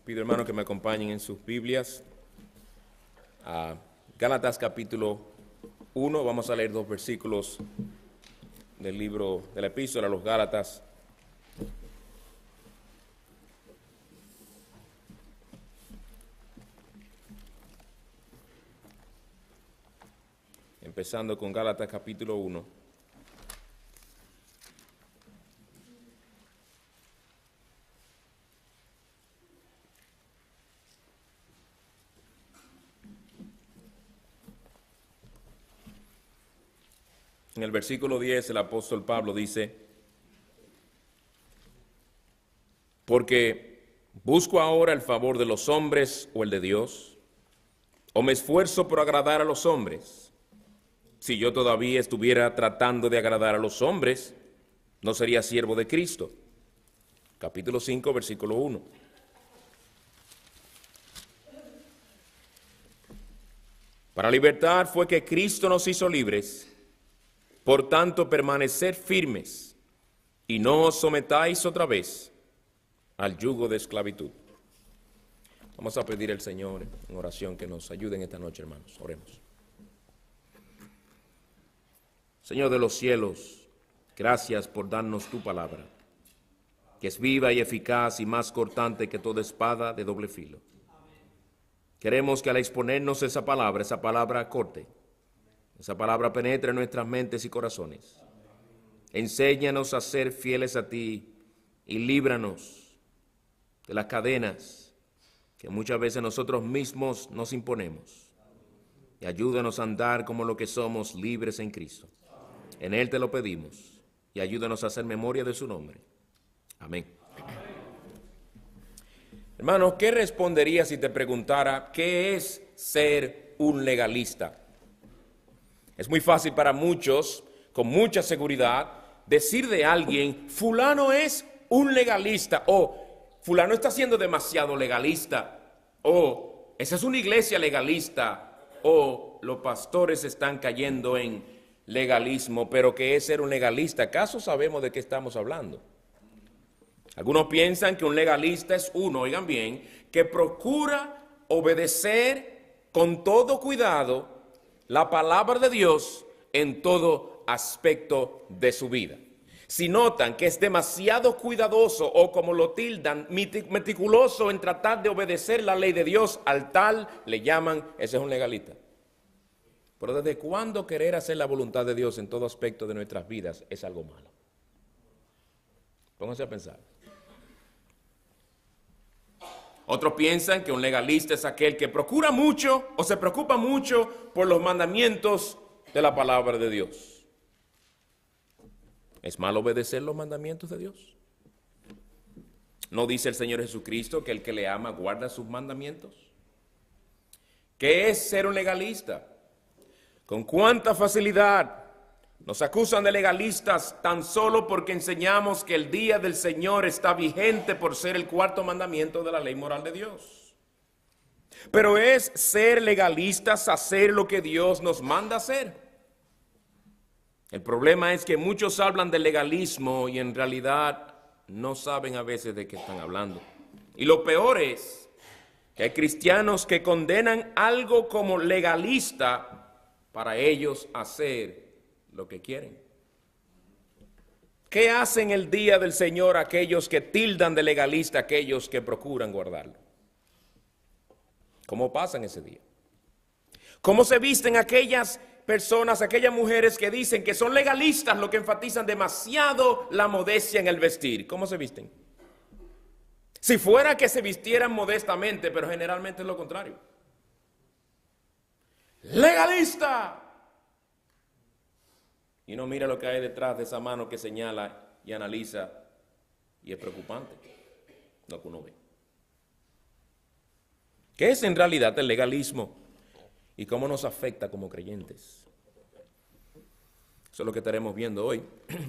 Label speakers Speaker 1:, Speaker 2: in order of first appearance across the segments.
Speaker 1: Pido, hermanos, que me acompañen en sus Biblias a Gálatas capítulo 1. Vamos a leer 2 versículos del libro de la epístola a los Gálatas. Empezando con Gálatas capítulo 1. En el versículo 10 el apóstol Pablo dice: porque busco ahora el favor de los hombres o el de Dios, o me esfuerzo por agradar a los hombres. Si yo todavía estuviera tratando de agradar a los hombres, no sería siervo de Cristo. Capítulo 5, versículo 1. Para libertad fue que Cristo nos hizo libres. Por tanto, permaneced firmes y no os sometáis otra vez al yugo de esclavitud. Vamos a pedir al Señor en oración que nos ayude en esta noche, hermanos. Oremos. Señor de los cielos, gracias por darnos tu palabra, que es viva y eficaz y más cortante que toda espada de doble filo. Queremos que al exponernos esa palabra corte. Esa palabra penetra en nuestras mentes y corazones. Enséñanos a ser fieles a ti y líbranos de las cadenas que muchas veces nosotros mismos nos imponemos. Y ayúdanos a andar como lo que somos, libres en Cristo. En Él te lo pedimos y ayúdanos a hacer memoria de su nombre. Amén. Hermanos, ¿qué responderías si te preguntara qué es ser un legalista? Es muy fácil para muchos, con mucha seguridad, decir de alguien: fulano es un legalista, o fulano está siendo demasiado legalista, o esa es una iglesia legalista, o los pastores están cayendo en legalismo. Pero ¿qué es ser un legalista? ¿Acaso sabemos de qué estamos hablando? Algunos piensan que un legalista es uno, oigan bien, que procura obedecer con todo cuidado la palabra de Dios en todo aspecto de su vida. Si notan que es demasiado cuidadoso o, como lo tildan, meticuloso en tratar de obedecer la ley de Dios, al tal le llaman: ese es un legalista. Pero ¿desde cuándo querer hacer la voluntad de Dios en todo aspecto de nuestras vidas es algo malo? Pónganse a pensar. Otros piensan que un legalista es aquel que procura mucho o se preocupa mucho por los mandamientos de la palabra de Dios. ¿Es malo obedecer los mandamientos de Dios? ¿No dice el Señor Jesucristo que el que le ama guarda sus mandamientos? ¿Qué es ser un legalista? ¿Con cuánta facilidad nos acusan de legalistas tan solo porque enseñamos que el día del Señor está vigente por ser el 4º mandamiento de la ley moral de Dios? Pero ¿es ser legalistas hacer lo que Dios nos manda hacer? El problema es que muchos hablan de legalismo y en realidad no saben a veces de qué están hablando. Y lo peor es que hay cristianos que condenan algo como legalista para ellos hacer lo que quieren. ¿Qué hacen el día del Señor aquellos que tildan de legalista, aquellos que procuran guardarlo? ¿Cómo pasan ese día? ¿Cómo se visten aquellas personas, aquellas mujeres que dicen que son legalistas, lo que enfatizan demasiado la modestia en el vestir? ¿Cómo se visten? Si fuera que se vistieran modestamente, pero generalmente es lo contrario. ¡Legalista! Y uno mira lo que hay detrás de esa mano que señala y analiza, y es preocupante lo que uno ve. ¿Qué es en realidad el legalismo? ¿Y cómo nos afecta como creyentes? Eso es lo que estaremos viendo hoy.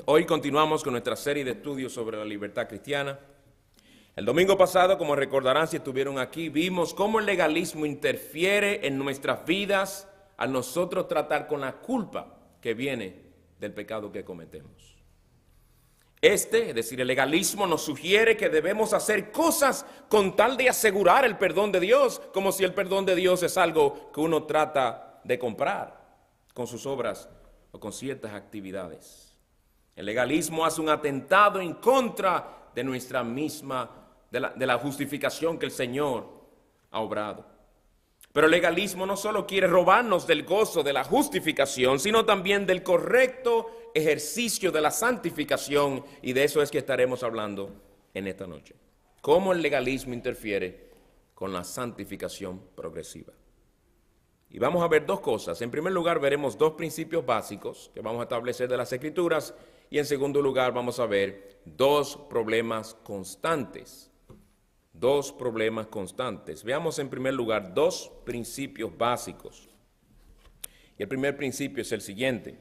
Speaker 1: Hoy continuamos con nuestra serie de estudios sobre la libertad cristiana. El domingo pasado, como recordarán si estuvieron aquí, vimos cómo el legalismo interfiere en nuestras vidas al nosotros tratar con la culpa que viene del pecado que cometemos. Es decir, el legalismo nos sugiere que debemos hacer cosas con tal de asegurar el perdón de Dios, como si el perdón de Dios es algo que uno trata de comprar con sus obras o con ciertas actividades. El legalismo hace un atentado en contra de nuestra misma, de la justificación que el Señor ha obrado. Pero el legalismo no solo quiere robarnos del gozo de la justificación, sino también del correcto ejercicio de la santificación, y de eso es que estaremos hablando en esta noche. Cómo el legalismo interfiere con la santificación progresiva. Y vamos a ver dos cosas. En primer lugar, veremos dos principios básicos que vamos a establecer de las Escrituras, y en segundo lugar vamos a ver dos problemas constantes. Dos problemas constantes. Veamos en primer lugar dos principios básicos. Y el primer principio es el siguiente.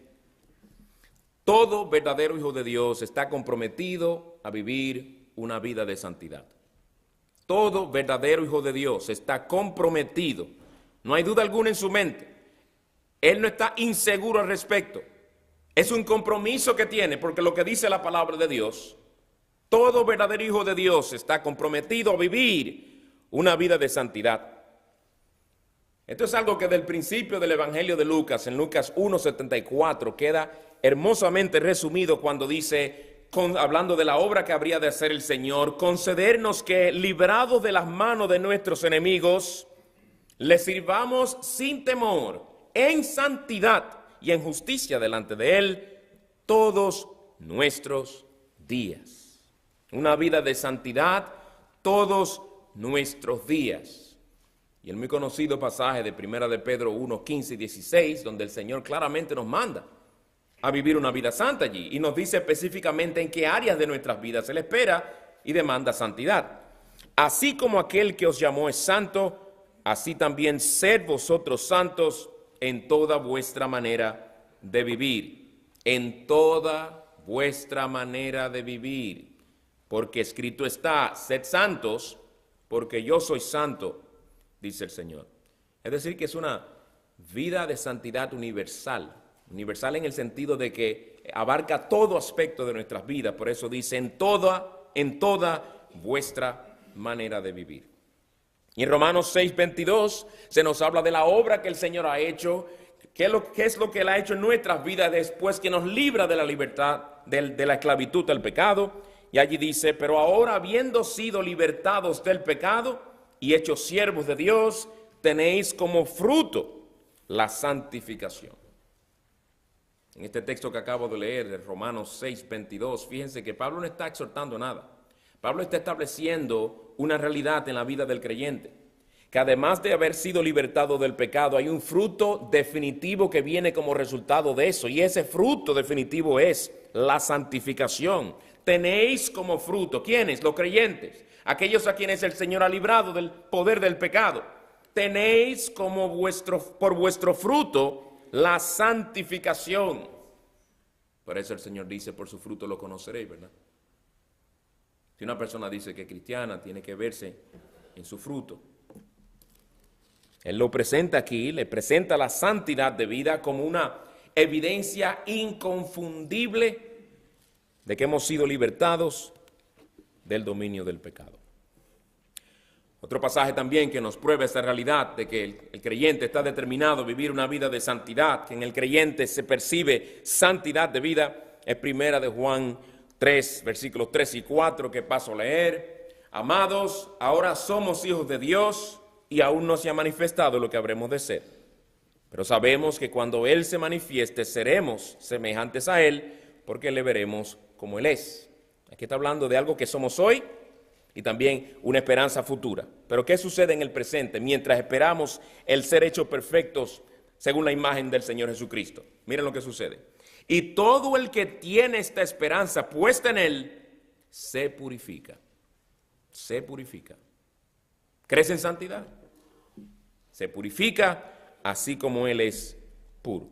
Speaker 1: Todo verdadero hijo de Dios está comprometido a vivir una vida de santidad. Todo verdadero hijo de Dios está comprometido. No hay duda alguna en su mente. Él no está inseguro al respecto. Es un compromiso que tiene, porque lo que dice la palabra de Dios, todo verdadero hijo de Dios está comprometido a vivir una vida de santidad. Esto es algo que del principio del Evangelio de Lucas, en Lucas 1:74, queda hermosamente resumido cuando dice, hablando de la obra que habría de hacer el Señor, concedernos que, librados de las manos de nuestros enemigos, le sirvamos sin temor, en santidad y en justicia delante de Él, todos nuestros días. Una vida de santidad todos nuestros días. Y el muy conocido pasaje de 1 de Pedro 1, 15 y 16, donde el Señor claramente nos manda a vivir una vida santa allí, y nos dice específicamente en qué áreas de nuestras vidas Él espera y demanda santidad. Así como aquel que os llamó es santo, así también sed vosotros santos en toda vuestra manera de vivir. En toda vuestra manera de vivir. Porque escrito está, sed santos, porque yo soy santo, dice el Señor. Es decir, que es una vida de santidad universal. Universal en el sentido de que abarca todo aspecto de nuestras vidas. Por eso dice, en toda vuestra manera de vivir. Y en Romanos 6:22 se nos habla de la obra que el Señor ha hecho, qué es lo que Él ha hecho en nuestras vidas después que nos libra de la libertad, de la esclavitud del pecado. Y allí dice, pero ahora habiendo sido libertados del pecado y hechos siervos de Dios, tenéis como fruto la santificación. En este texto que acabo de leer, de Romanos 6:22, fíjense que Pablo no está exhortando nada. Pablo está estableciendo una realidad en la vida del creyente, que además de haber sido libertado del pecado, hay un fruto definitivo que viene como resultado de eso, y ese fruto definitivo es la santificación. Tenéis como fruto, ¿quiénes? Los creyentes, aquellos a quienes el Señor ha librado del poder del pecado. Tenéis como por vuestro fruto la santificación. Por eso el Señor dice, por su fruto lo conoceréis, ¿verdad? Si una persona dice que es cristiana, tiene que verse en su fruto. Él lo presenta aquí, le presenta la santidad de vida como una evidencia inconfundible de que hemos sido libertados del dominio del pecado. Otro pasaje también que nos prueba esta realidad de que el creyente está determinado a vivir una vida de santidad, que en el creyente se percibe santidad de vida, es primera de Juan 3, versículos 3 y 4, que paso a leer. Amados, ahora somos hijos de Dios y aún no se ha manifestado lo que habremos de ser. Pero sabemos que cuando Él se manifieste, seremos semejantes a Él, porque le veremos como Él es. Aquí está hablando de algo que somos hoy y también una esperanza futura. Pero ¿qué sucede en el presente mientras esperamos el ser hechos perfectos según la imagen del Señor Jesucristo? Miren lo que sucede. Y todo el que tiene esta esperanza puesta en Él, se purifica. Se purifica. ¿Crece en santidad? Se purifica así como Él es puro.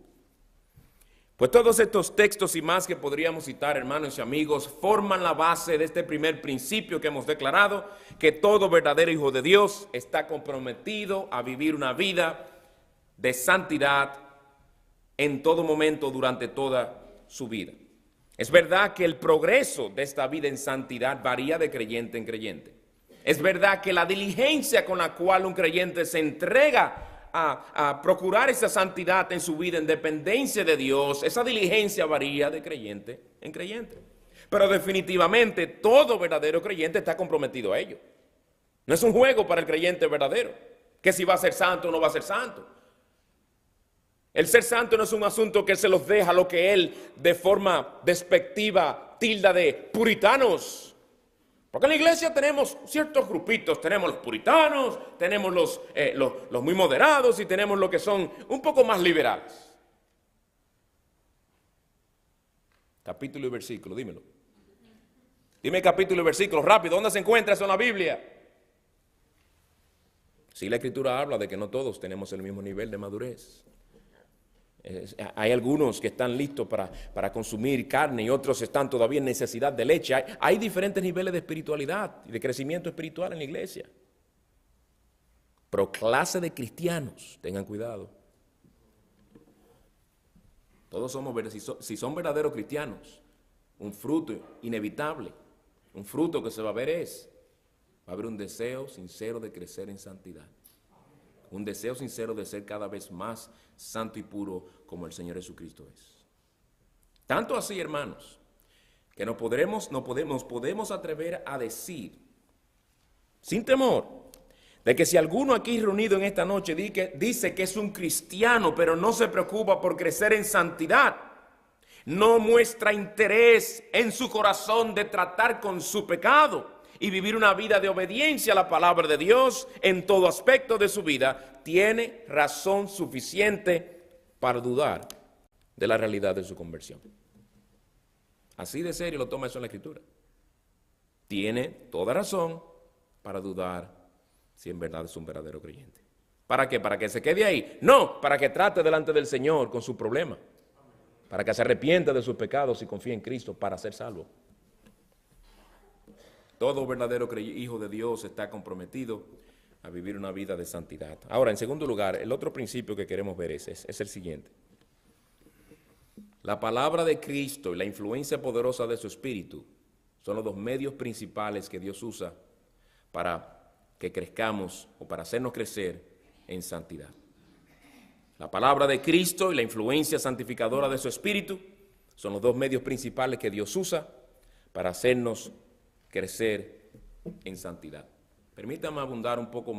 Speaker 1: Pues todos estos textos y más que podríamos citar, hermanos y amigos, forman la base de este primer principio que hemos declarado, que todo verdadero hijo de Dios está comprometido a vivir una vida de santidad en todo momento durante toda su vida. Es verdad que el progreso de esta vida en santidad varía de creyente en creyente. Es verdad que la diligencia con la cual un creyente se entrega a procurar esa santidad en su vida en dependencia de Dios, esa diligencia varía de creyente en creyente. Pero definitivamente todo verdadero creyente está comprometido a ello. No es un juego para el creyente verdadero, que si va a ser santo o no va a ser santo. El ser santo no es un asunto que se los deja lo que él de forma despectiva tilda de puritanos. Porque en la iglesia tenemos ciertos grupitos, tenemos los puritanos, tenemos los muy moderados y tenemos los que son un poco más liberales. Capítulo y versículo, dímelo. Dime capítulo y versículo, rápido, ¿dónde se encuentra eso en la Biblia? Sí, la Escritura habla de que no todos tenemos el mismo nivel de madurez. Hay algunos que están listos para consumir carne y otros están todavía en necesidad de leche. Hay diferentes niveles de espiritualidad y de crecimiento espiritual en la iglesia. Pero clase de cristianos, tengan cuidado. Todos somos, si son verdaderos cristianos, un fruto inevitable, un fruto que se va a ver va a haber un deseo sincero de crecer en santidad. Un deseo sincero de ser cada vez más santo y puro como el Señor Jesucristo es. Tanto así, hermanos, que nos podemos atrever a decir, sin temor, de que si alguno aquí reunido en esta noche dice que es un cristiano, pero no se preocupa por crecer en santidad, no muestra interés en su corazón de tratar con su pecado y vivir una vida de obediencia a la palabra de Dios en todo aspecto de su vida, tiene razón suficiente para dudar de la realidad de su conversión. Así de serio lo toma eso en la Escritura. Tiene toda razón para dudar si en verdad es un verdadero creyente. ¿Para qué? ¿Para que se quede ahí? No, para que trate delante del Señor con su problema. Para que se arrepienta de sus pecados y confíe en Cristo para ser salvo. Todo verdadero hijo de Dios está comprometido a vivir una vida de santidad. Ahora, en segundo lugar, el otro principio que queremos ver es el siguiente. La palabra de Cristo y la influencia poderosa de su Espíritu son los dos medios principales que Dios usa para que crezcamos o para hacernos crecer en santidad. La palabra de Cristo y la influencia santificadora de su Espíritu son los dos medios principales que Dios usa para hacernos crecer en santidad. Permítame abundar un poco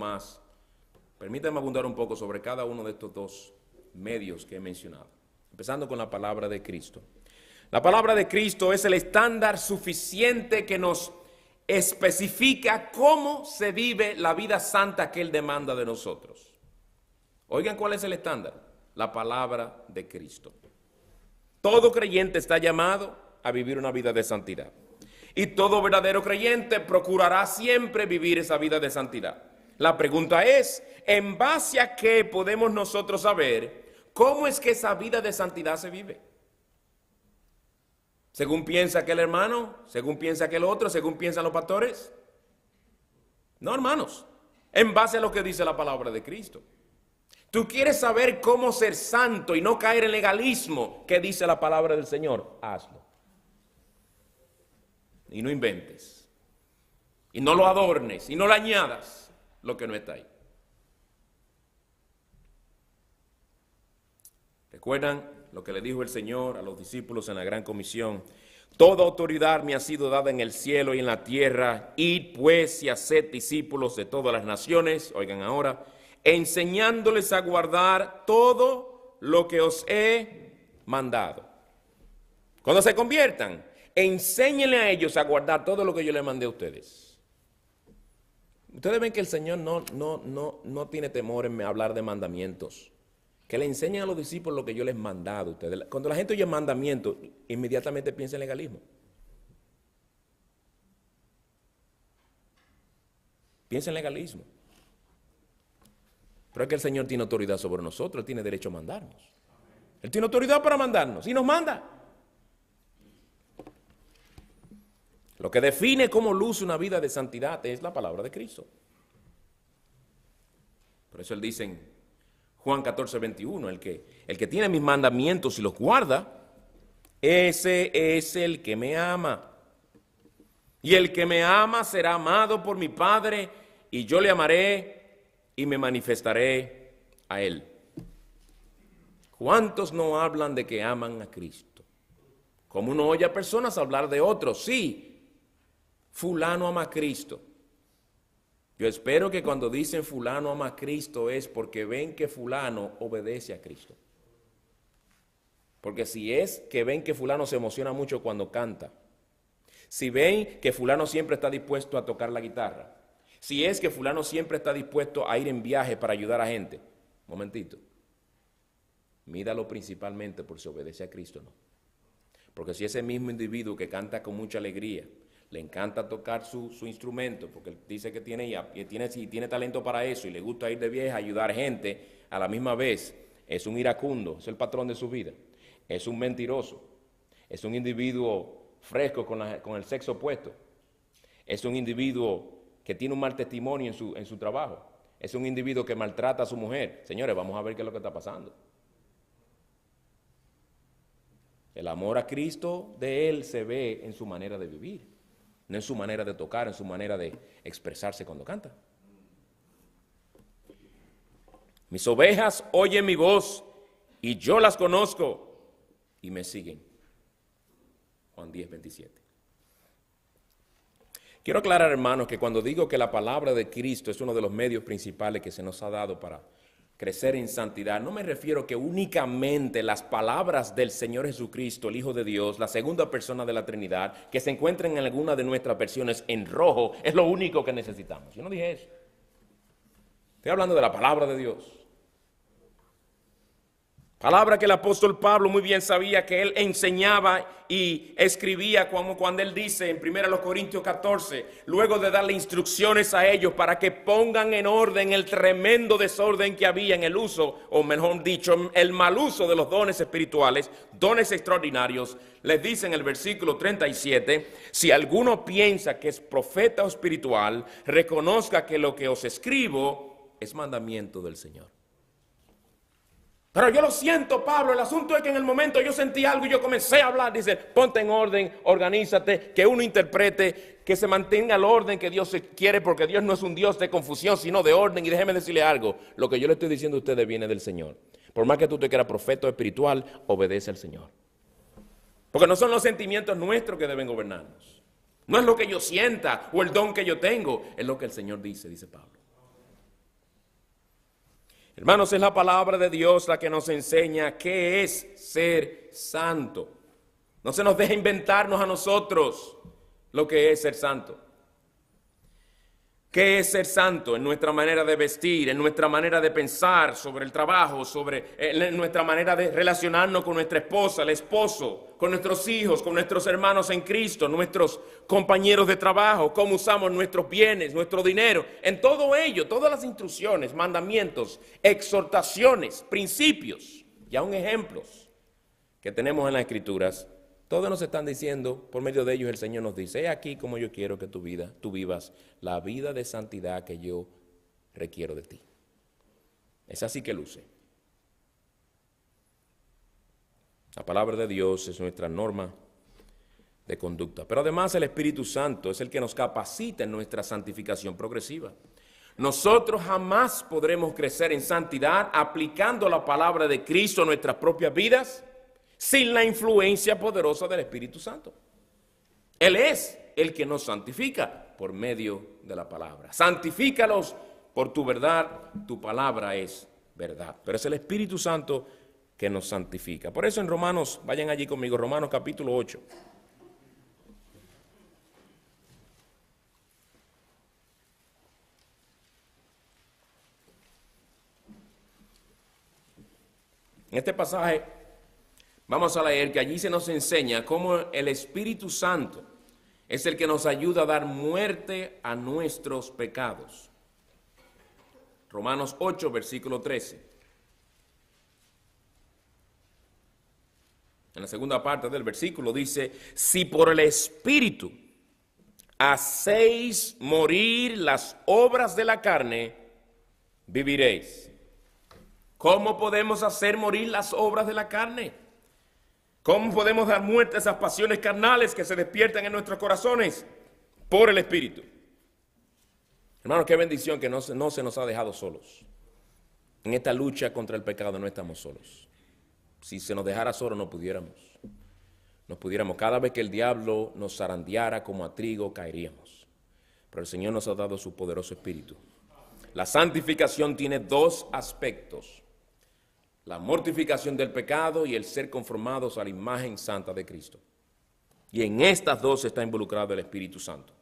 Speaker 1: sobre cada uno de estos dos medios que he mencionado. Empezando con la palabra de Cristo. La palabra de Cristo es el estándar suficiente que nos especifica cómo se vive la vida santa que Él demanda de nosotros. Oigan, ¿cuál es el estándar? La palabra de Cristo. Todo creyente está llamado a vivir una vida de santidad. Y todo verdadero creyente procurará siempre vivir esa vida de santidad. La pregunta es, ¿en base a qué podemos nosotros saber cómo es que esa vida de santidad se vive? ¿Según piensa aquel hermano? ¿Según piensa aquel otro? ¿Según piensan los pastores? No, hermanos. En base a lo que dice la palabra de Cristo. Tú quieres saber cómo ser santo y no caer en legalismo que dice la palabra del Señor. Hazlo. Y no inventes. Y no lo adornes. Y no le añadas lo que no está ahí. ¿Recuerdan lo que le dijo el Señor a los discípulos en la gran comisión? Toda autoridad me ha sido dada en el cielo y en la tierra. Id pues y haced discípulos de todas las naciones. Oigan ahora. Enseñándoles a guardar todo lo que os he mandado. Cuando se conviertan, enséñenle a ellos a guardar todo lo que yo les mandé a ustedes. Ustedes ven que el Señor no tiene temor en hablar de mandamientos. Que le enseñen a los discípulos lo que yo les he mandado a ustedes. Cuando la gente oye mandamientos, inmediatamente piensa en legalismo. Piensa en legalismo. Pero es que el Señor tiene autoridad sobre nosotros, Él tiene derecho a mandarnos. Él tiene autoridad para mandarnos y nos manda. Lo que define cómo luce una vida de santidad es la palabra de Cristo. Por eso Él dice en Juan 14:21, el que tiene mis mandamientos y los guarda, ese es el que me ama. Y el que me ama será amado por mi Padre, y yo le amaré y me manifestaré a él. ¿Cuántos no hablan de que aman a Cristo? Como uno oye a personas hablar de otros, sí, fulano ama a Cristo. Yo espero que cuando dicen fulano ama a Cristo es porque ven que fulano obedece a Cristo. Porque si es que ven que fulano se emociona mucho cuando canta, si ven que fulano siempre está dispuesto a tocar la guitarra, si es que fulano siempre está dispuesto a ir en viaje para ayudar a gente, momentito, mídalo principalmente por si obedece a Cristo o no. Porque si ese mismo individuo que canta con mucha alegría, le encanta tocar su instrumento, porque él dice que tiene talento para eso y le gusta ir de viaje a ayudar gente, a la misma vez es un iracundo, es el patrón de su vida, es un mentiroso, es un individuo fresco con el sexo opuesto, es un individuo que tiene un mal testimonio en su trabajo, es un individuo que maltrata a su mujer. Señores, vamos a ver qué es lo que está pasando. El amor a Cristo de él se ve en su manera de vivir, no en su manera de tocar, en su manera de expresarse cuando canta. Mis ovejas oyen mi voz y yo las conozco y me siguen. Juan 10:27. Quiero aclarar, hermanos, que cuando digo que la palabra de Cristo es uno de los medios principales que se nos ha dado para crecer en santidad, no me refiero que únicamente las palabras del Señor Jesucristo, el Hijo de Dios, la segunda persona de la Trinidad, que se encuentran en alguna de nuestras versiones en rojo, es lo único que necesitamos. Yo no dije eso. Estoy hablando de la palabra de Dios. Palabra que el apóstol Pablo muy bien sabía que él enseñaba y escribía como cuando él dice en 1 Corintios 14, luego de darle instrucciones a ellos para que pongan en orden el tremendo desorden que había en el uso, o mejor dicho, el mal uso de los dones espirituales, dones extraordinarios. Les dice en el versículo 37, si alguno piensa que es profeta o espiritual, reconozca que lo que os escribo es mandamiento del Señor. Pero yo lo siento, Pablo, el asunto es que en el momento yo sentí algo y yo comencé a hablar. Dice, ponte en orden, organízate, que uno interprete, que se mantenga el orden que Dios quiere, porque Dios no es un Dios de confusión, sino de orden. Y déjeme decirle algo, lo que yo le estoy diciendo a ustedes viene del Señor. Por más que tú te quieras profeta o espiritual, obedece al Señor. Porque no son los sentimientos nuestros que deben gobernarnos. No es lo que yo sienta o el don que yo tengo, es lo que el Señor dice, dice Pablo. Hermanos, es la palabra de Dios la que nos enseña qué es ser santo. No se nos deja inventarnos a nosotros lo que es ser santo. ¿Qué es ser santo? En nuestra manera de vestir, en nuestra manera de pensar sobre el trabajo, en nuestra manera de relacionarnos con nuestra esposa, el esposo, con nuestros hijos, con nuestros hermanos en Cristo, nuestros compañeros de trabajo, cómo usamos nuestros bienes, nuestro dinero. En todo ello, todas las instrucciones, mandamientos, exhortaciones, principios y aún ejemplos que tenemos en las Escrituras, todos nos están diciendo, por medio de ellos el Señor nos dice, he aquí como yo quiero que tú vivas la vida de santidad que yo requiero de ti. Es así que luce. La palabra de Dios es nuestra norma de conducta. Pero además el Espíritu Santo es el que nos capacita en nuestra santificación progresiva. Nosotros jamás podremos crecer en santidad aplicando la palabra de Cristo a nuestras propias vidas sin la influencia poderosa del Espíritu Santo. Él es el que nos santifica por medio de la palabra. Santifícalos por tu verdad, tu palabra es verdad. Pero es el Espíritu Santo que nos santifica. Por eso en Romanos, vayan allí conmigo, Romanos capítulo 8. En este pasaje vamos a leer que allí se nos enseña cómo el Espíritu Santo es el que nos ayuda a dar muerte a nuestros pecados. Romanos 8, versículo 13. En la segunda parte del versículo dice, si por el Espíritu hacéis morir las obras de la carne, viviréis. ¿Cómo podemos hacer morir las obras de la carne? ¿Cómo podemos dar muerte a esas pasiones carnales que se despiertan en nuestros corazones? Por el Espíritu. Hermanos, qué bendición que no se nos ha dejado solos. En esta lucha contra el pecado no estamos solos. Si se nos dejara solos no pudiéramos. Cada vez que el diablo nos zarandeara como a trigo, caeríamos. Pero el Señor nos ha dado su poderoso Espíritu. La santificación tiene dos aspectos: la mortificación del pecado y el ser conformados a la imagen santa de Cristo. Y en estas dos está involucrado el Espíritu Santo.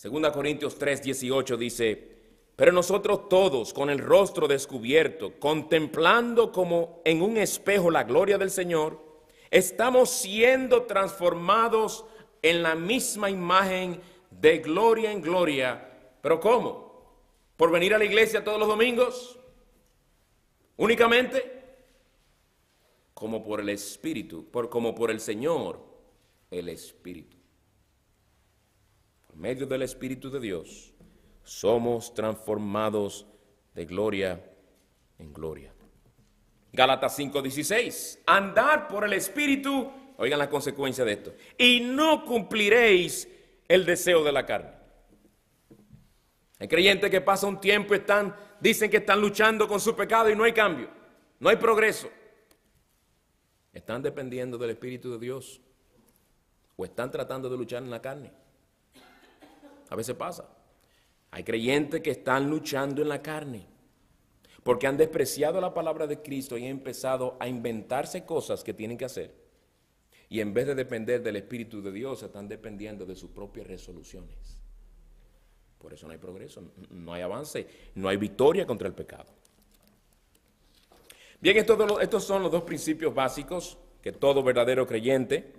Speaker 1: 2 Corintios 3:18 dice: pero nosotros todos, con el rostro descubierto, contemplando como en un espejo la gloria del Señor, estamos siendo transformados en la misma imagen de gloria en gloria. ¿Pero cómo? ¿Por venir a la iglesia todos los domingos? ¿Únicamente? Como por el Espíritu, como por el Señor, el Espíritu. Por medio del Espíritu de Dios, somos transformados de gloria en gloria. Gálatas 5:16. Andad por el Espíritu, oigan la consecuencia de esto, y no cumpliréis el deseo de la carne. Hay creyentes que pasan un tiempo y dicen que están luchando con su pecado y no hay cambio, no hay progreso. ¿Están dependiendo del Espíritu de Dios o están tratando de luchar en la carne? A veces pasa. Hay creyentes que están luchando en la carne porque han despreciado la palabra de Cristo y han empezado a inventarse cosas que tienen que hacer. Y en vez de depender del Espíritu de Dios, están dependiendo de sus propias resoluciones. Por eso no hay progreso, no hay avance, no hay victoria contra el pecado. Bien, estos son los dos principios básicos que todo verdadero creyente,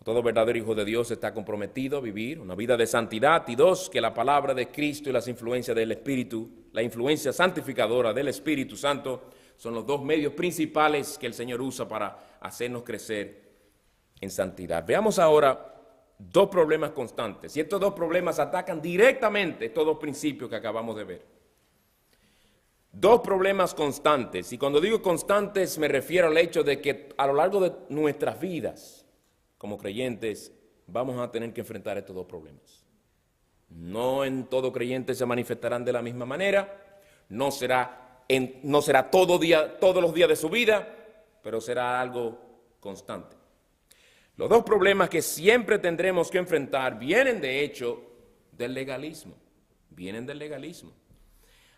Speaker 1: todo verdadero hijo de Dios está comprometido a vivir: una vida de santidad, y dos, que la palabra de Cristo y las influencias del Espíritu, la influencia santificadora del Espíritu Santo, son los dos medios principales que el Señor usa para hacernos crecer en santidad. Veamos ahora dos problemas constantes, y estos dos problemas atacan directamente estos dos principios que acabamos de ver. Dos problemas constantes, y cuando digo constantes me refiero al hecho de que a lo largo de nuestras vidas como creyentes vamos a tener que enfrentar estos dos problemas. No en todo creyente se manifestarán de la misma manera, no será todos los días de su vida, pero será algo constante. Los dos problemas que siempre tendremos que enfrentar vienen de hecho del legalismo,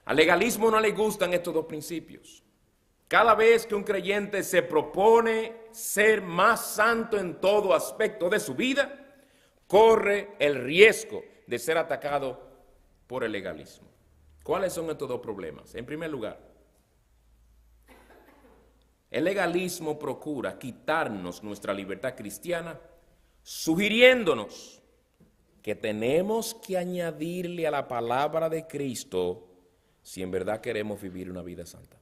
Speaker 1: Al legalismo no le gustan estos dos principios. Cada vez que un creyente se propone ser más santo en todo aspecto de su vida, corre el riesgo de ser atacado por el legalismo. ¿Cuáles son estos dos problemas? En primer lugar, el legalismo procura quitarnos nuestra libertad cristiana, sugiriéndonos que tenemos que añadirle a la palabra de Cristo si en verdad queremos vivir una vida santa.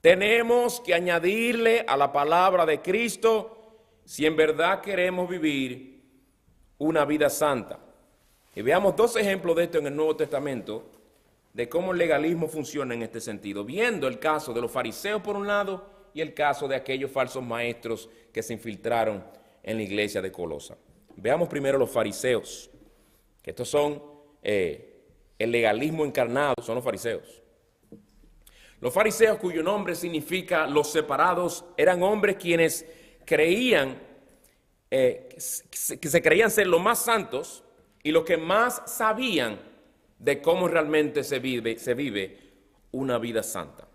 Speaker 1: Tenemos que añadirle a la palabra de Cristo si en verdad queremos vivir una vida santa. Y veamos dos ejemplos de esto en el Nuevo Testamento, de cómo el legalismo funciona en este sentido, viendo el caso de los fariseos por un lado y el caso de aquellos falsos maestros que se infiltraron en la iglesia de Colosa. Veamos primero los fariseos, que estos son el legalismo encarnado, son los fariseos. Los fariseos, cuyo nombre significa los separados, eran hombres quienes creían que se creían ser los más santos y los que más sabían de cómo realmente se vive una vida santa.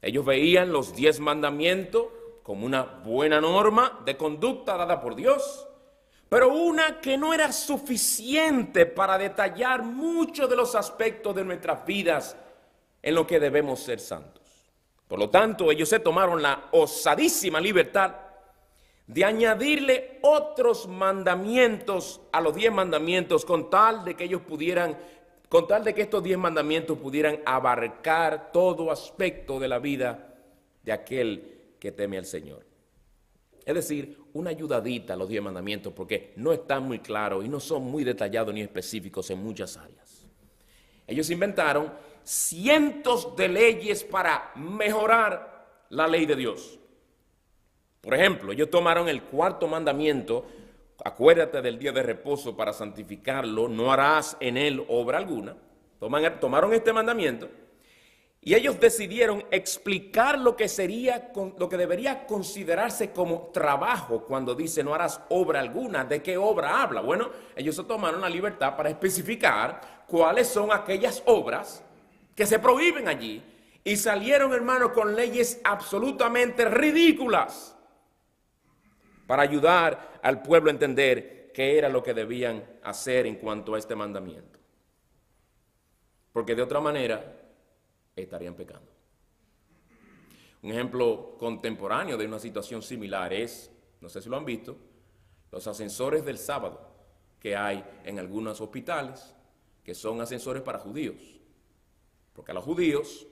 Speaker 1: Ellos veían los 10 mandamientos como una buena norma de conducta dada por Dios, pero una que no era suficiente para detallar muchos de los aspectos de nuestras vidas en lo que debemos ser santos. Por lo tanto, ellos se tomaron la osadísima libertad de añadirle otros mandamientos a los 10 mandamientos con tal de que estos 10 mandamientos pudieran abarcar todo aspecto de la vida de aquel que teme al Señor. Es decir, una ayudadita a los 10 mandamientos porque no están muy claros y no son muy detallados ni específicos en muchas áreas. Ellos inventaron cientos de leyes para mejorar la ley de Dios. Por ejemplo, ellos tomaron el cuarto mandamiento: acuérdate del día de reposo para santificarlo, no harás en él obra alguna. Tomaron este mandamiento y ellos decidieron explicar lo que sería, lo que debería considerarse como trabajo cuando dice no harás obra alguna. ¿De qué obra habla? Bueno, ellos se tomaron la libertad para especificar cuáles son aquellas obras que se prohíben allí y salieron, hermanos, con leyes absolutamente ridículas para ayudar al pueblo a entender qué era lo que debían hacer en cuanto a este mandamiento. Porque de otra manera estarían pecando. Un ejemplo contemporáneo de una situación similar es, no sé si lo han visto, los ascensores del sábado que hay en algunos hospitales, que son ascensores para judíos. Porque a los judíos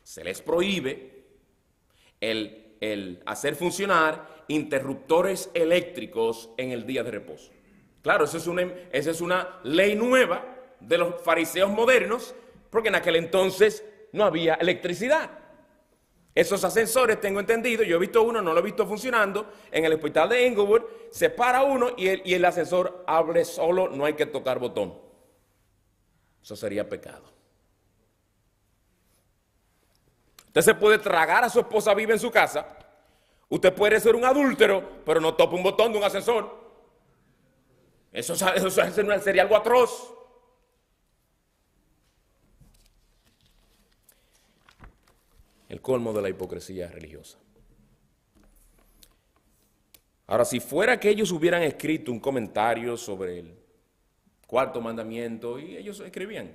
Speaker 1: se les prohíbe el hacer funcionar interruptores eléctricos en el día de reposo. Claro, esa es una ley nueva de los fariseos modernos, porque en aquel entonces no había electricidad. Esos ascensores, tengo entendido, yo he visto uno, no lo he visto funcionando, en el hospital de Inglewood, se para uno y el ascensor abre solo, no hay que tocar botón. Eso sería pecado. Usted se puede tragar a su esposa viva en su casa, usted puede ser un adúltero, pero no topa un botón de un ascensor. Eso sería algo atroz. El colmo de la hipocresía religiosa. Ahora, si fuera que ellos hubieran escrito un comentario sobre el cuarto mandamiento, y ellos escribían,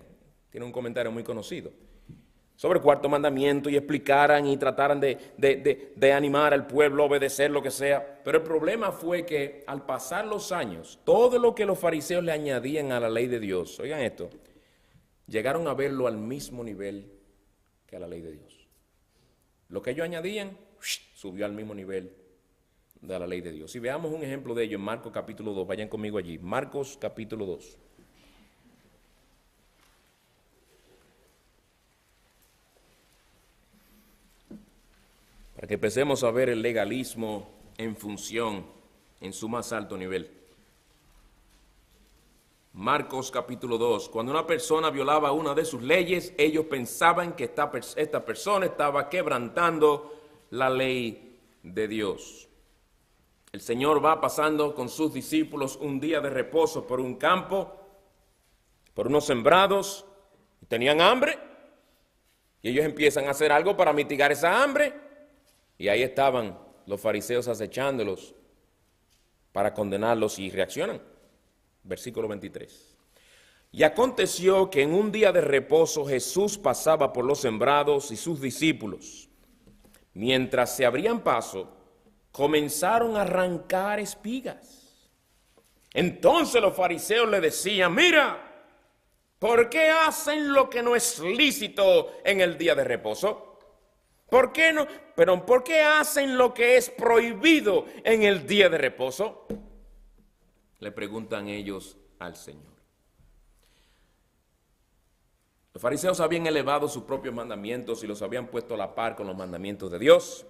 Speaker 1: tiene un comentario muy conocido, sobre el cuarto mandamiento, y explicaran y trataran de animar al pueblo a obedecer lo que sea, pero el problema fue que al pasar los años, todo lo que los fariseos le añadían a la ley de Dios, oigan esto, llegaron a verlo al mismo nivel que a la ley de Dios. Lo que ellos añadían, subió al mismo nivel de la ley de Dios. Y veamos un ejemplo de ello en Marcos capítulo 2. Vayan conmigo allí. Marcos capítulo 2. Para que empecemos a ver el legalismo en función, en su más alto nivel. Marcos capítulo 2. Cuando una persona violaba una de sus leyes, ellos pensaban que esta persona estaba quebrantando la ley de Dios. El Señor va pasando con sus discípulos un día de reposo por un campo, por unos sembrados, y tenían hambre, y ellos empiezan a hacer algo para mitigar esa hambre, y ahí estaban los fariseos acechándolos para condenarlos, y reaccionan. Versículo 23. Y aconteció que en un día de reposo Jesús pasaba por los sembrados y sus discípulos, mientras se abrían paso, comenzaron a arrancar espigas. Entonces los fariseos le decían: mira, ¿por qué hacen lo que no es lícito en el día de reposo? ¿Por qué no? Pero ¿por qué hacen lo que es prohibido en el día de reposo? Le preguntan ellos al Señor. Los fariseos habían elevado sus propios mandamientos y los habían puesto a la par con los mandamientos de Dios.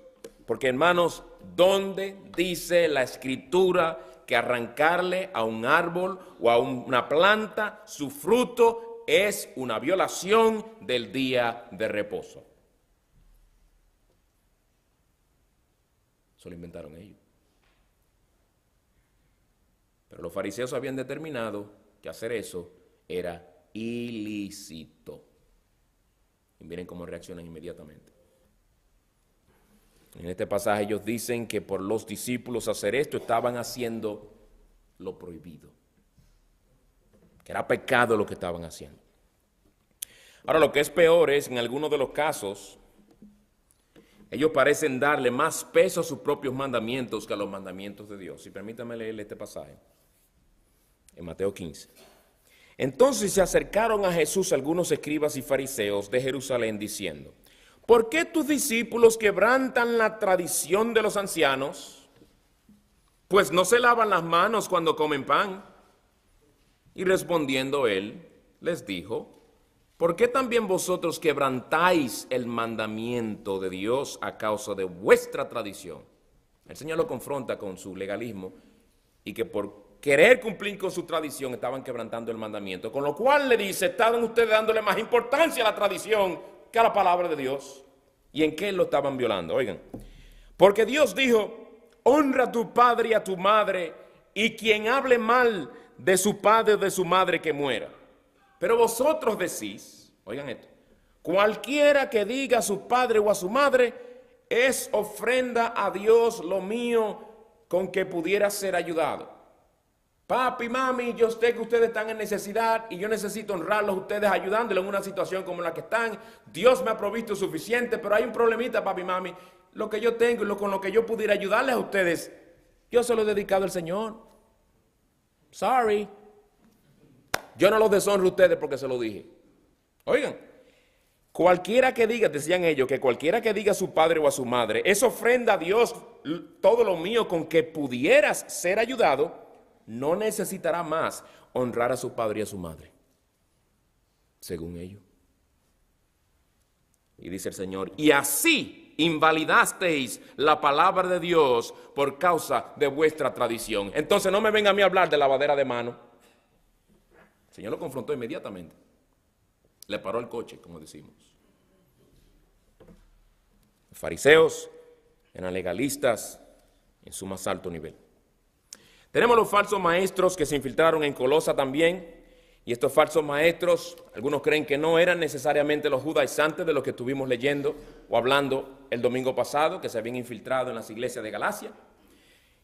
Speaker 1: Porque, hermanos, ¿dónde dice la Escritura que arrancarle a un árbol o a una planta su fruto es una violación del día de reposo? Eso lo inventaron ellos. Pero los fariseos habían determinado que hacer eso era ilícito. Y miren cómo reaccionan inmediatamente. En este pasaje ellos dicen que por los discípulos hacer esto estaban haciendo lo prohibido, que era pecado lo que estaban haciendo. Ahora, lo que es peor es, en algunos de los casos, ellos parecen darle más peso a sus propios mandamientos que a los mandamientos de Dios. Y permítanme leerle este pasaje, en Mateo 15. Entonces se acercaron a Jesús algunos escribas y fariseos de Jerusalén, diciendo: ¿por qué tus discípulos quebrantan la tradición de los ancianos? Pues no se lavan las manos cuando comen pan. Y respondiendo él, les dijo: ¿por qué también vosotros quebrantáis el mandamiento de Dios a causa de vuestra tradición? El Señor lo confronta con su legalismo y que por querer cumplir con su tradición estaban quebrantando el mandamiento, con lo cual le dice, estaban ustedes dándole más importancia a la tradición que a la palabra de Dios. ¿Y en qué lo estaban violando? Oigan, porque Dios dijo, honra a tu padre y a tu madre, y quien hable mal de su padre o de su madre que muera. Pero vosotros decís, oigan esto, cualquiera que diga a su padre o a su madre, es ofrenda a Dios lo mío con que pudiera ser ayudado. Papi, mami, yo sé que ustedes están en necesidad y yo necesito honrarlos a ustedes ayudándoles en una situación como la que están. Dios me ha provisto suficiente, pero hay un problemita, papi, mami. Lo que yo tengo y con lo que yo pudiera ayudarles a ustedes, yo se lo he dedicado al Señor. Sorry. Yo no los deshonro a ustedes porque se lo dije. Oigan, cualquiera que diga, decían ellos, que cualquiera que diga a su padre o a su madre, es ofrenda a Dios todo lo mío con que pudieras ser ayudado, no necesitará más honrar a su padre y a su madre, según ellos. Y dice el Señor, y así invalidasteis la palabra de Dios por causa de vuestra tradición. Entonces no me venga a mí a hablar de lavadera de mano. El Señor lo confrontó inmediatamente. Le paró el coche, como decimos. Los fariseos eran legalistas en su más alto nivel. Tenemos los falsos maestros que se infiltraron en Colosa también. Y estos falsos maestros, algunos creen que no eran necesariamente los judaizantes de los que estuvimos leyendo o hablando el domingo pasado, que se habían infiltrado en las iglesias de Galacia.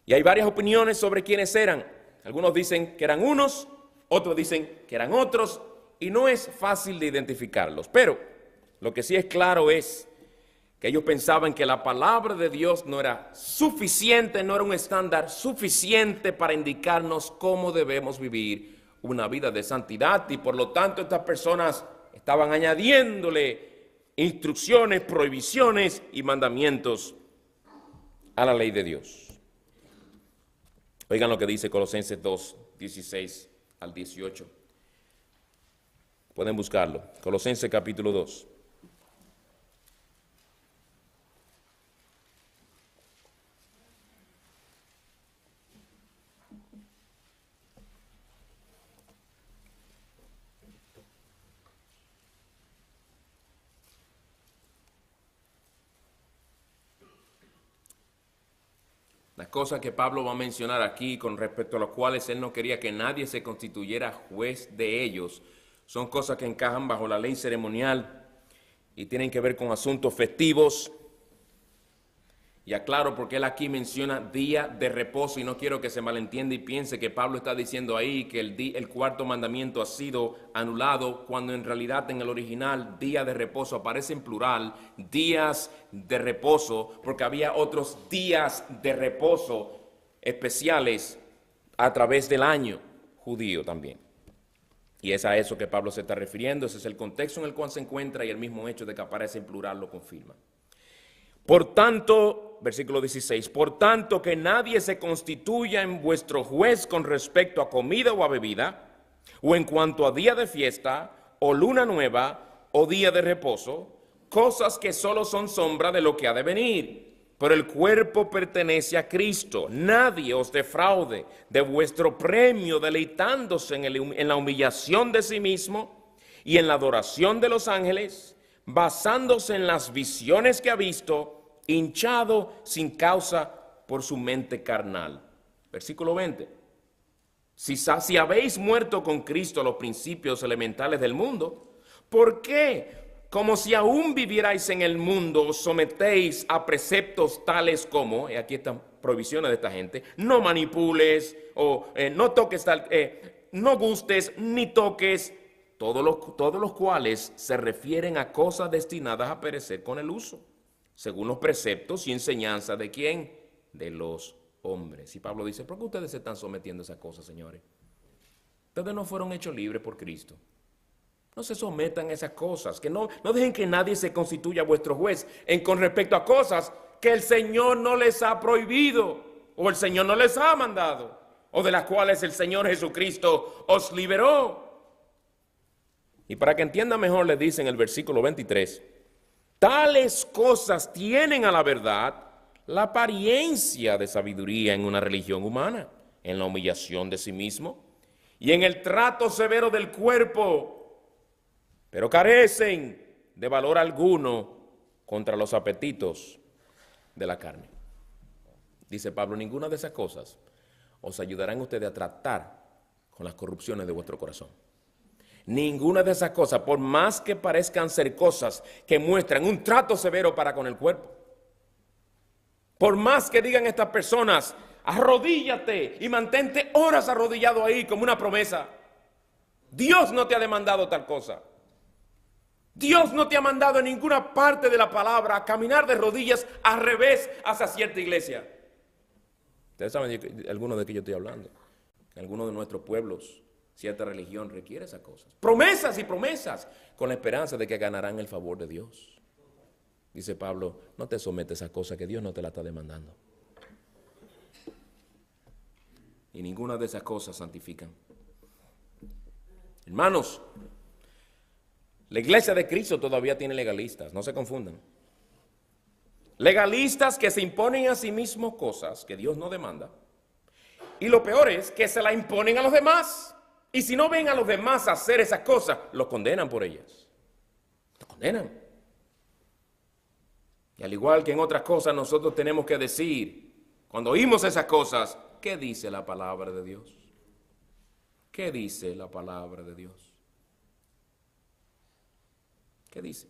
Speaker 1: Y hay varias opiniones sobre quiénes eran. Algunos dicen que eran unos, otros dicen que eran otros, y no es fácil de identificarlos. Pero lo que sí es claro es que ellos pensaban que la palabra de Dios no era suficiente, no era un estándar suficiente para indicarnos cómo debemos vivir una vida de santidad, y por lo tanto estas personas estaban añadiéndole instrucciones, prohibiciones y mandamientos a la ley de Dios. Oigan lo que dice Colosenses 2, 16 al 18. Pueden buscarlo. Colosenses capítulo 2. Las cosas que Pablo va a mencionar aquí con respecto a las cuales él no quería que nadie se constituyera juez de ellos, son cosas que encajan bajo la ley ceremonial y tienen que ver con asuntos festivos. Y aclaro porque él aquí menciona día de reposo y no quiero que se malentienda y piense que Pablo está diciendo ahí que el cuarto mandamiento ha sido anulado, cuando en realidad en el original día de reposo aparece en plural, días de reposo, porque había otros días de reposo especiales a través del año judío también. Y es a eso que Pablo se está refiriendo, ese es el contexto en el cual se encuentra y el mismo hecho de que aparece en plural lo confirma. Por tanto, versículo 16, por tanto que nadie se constituya en vuestro juez con respecto a comida o a bebida, o en cuanto a día de fiesta, o luna nueva, o día de reposo, cosas que solo son sombra de lo que ha de venir. Pero el cuerpo pertenece a Cristo. Nadie os defraude de vuestro premio, deleitándose en la humillación de sí mismo y en la adoración de los ángeles, basándose en las visiones que ha visto, hinchado sin causa por su mente carnal. Versículo 20. Si habéis muerto con Cristo a los principios elementales del mundo, ¿por qué, como si aún vivierais en el mundo, os sometéis a preceptos tales como, aquí están prohibiciones de esta gente, no manipules, o no toques tal, no gustes, ni toques, todos los cuales se refieren a cosas destinadas a perecer con el uso, según los preceptos y enseñanzas de ¿quién? De los hombres. Y Pablo dice, ¿por qué ustedes se están sometiendo a esas cosas, señores? Ustedes no fueron hechos libres por Cristo. No se sometan a esas cosas, que no dejen que nadie se constituya vuestro juez con respecto a cosas que el Señor no les ha prohibido, o el Señor no les ha mandado, o de las cuales el Señor Jesucristo os liberó. Y para que entienda mejor, le dice en el versículo 23, tales cosas tienen a la verdad la apariencia de sabiduría en una religión humana, en la humillación de sí mismo y en el trato severo del cuerpo, pero carecen de valor alguno contra los apetitos de la carne. Dice Pablo, ninguna de esas cosas os ayudarán ustedes a tratar con las corrupciones de vuestro corazón. Ninguna de esas cosas, por más que parezcan ser cosas que muestran un trato severo para con el cuerpo, por más que digan estas personas, arrodíllate y mantente horas arrodillado ahí como una promesa, Dios no te ha demandado tal cosa. Dios no te ha mandado en ninguna parte de la palabra a caminar de rodillas al revés hacia cierta iglesia. Ustedes saben de algunos de qué yo estoy hablando. En algunos de nuestros pueblos, cierta religión requiere esas cosas. Promesas y promesas, con la esperanza de que ganarán el favor de Dios. Dice Pablo, no te sometes a cosas que Dios no te la está demandando. Y ninguna de esas cosas santifican. Hermanos, la iglesia de Cristo todavía tiene legalistas, no se confundan. Legalistas que se imponen a sí mismos cosas que Dios no demanda. Y lo peor es que se la imponen a los demás. Y si no ven a los demás hacer esas cosas, los condenan por ellas. Los condenan. Y al igual que en otras cosas, nosotros tenemos que decir, cuando oímos esas cosas, ¿qué dice la palabra de Dios? ¿Qué dice la palabra de Dios? ¿Qué dice?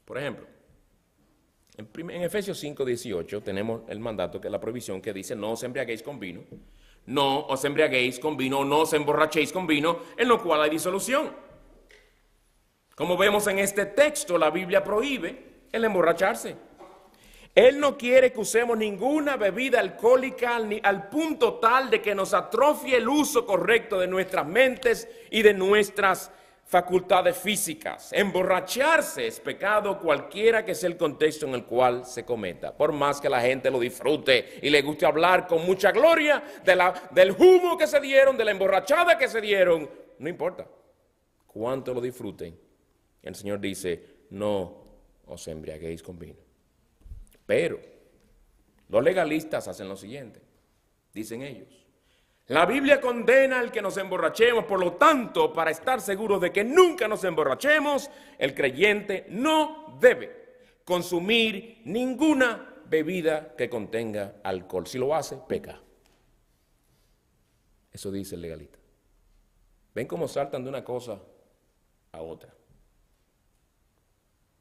Speaker 1: Por ejemplo, en Efesios 5:18 tenemos el mandato, que es la prohibición que dice, no os embriaguéis con vino, no os embriaguéis con vino, no os emborrachéis con vino, en lo cual hay disolución. Como vemos en este texto, la Biblia prohíbe el emborracharse. Él no quiere que usemos ninguna bebida alcohólica al punto tal de que nos atrofie el uso correcto de nuestras mentes y de nuestras facultades físicas. Emborracharse es pecado cualquiera que sea el contexto en el cual se cometa. Por más que la gente lo disfrute y le guste hablar con mucha gloria del humo que se dieron, de la emborrachada que se dieron, no importa cuánto lo disfruten. El Señor dice, no os embriaguéis con vino. Pero los legalistas hacen lo siguiente, dicen ellos. La Biblia condena al que nos emborrachemos, por lo tanto, para estar seguros de que nunca nos emborrachemos, el creyente no debe consumir ninguna bebida que contenga alcohol. Si lo hace, peca. Eso dice el legalista. ¿Ven cómo saltan de una cosa a otra?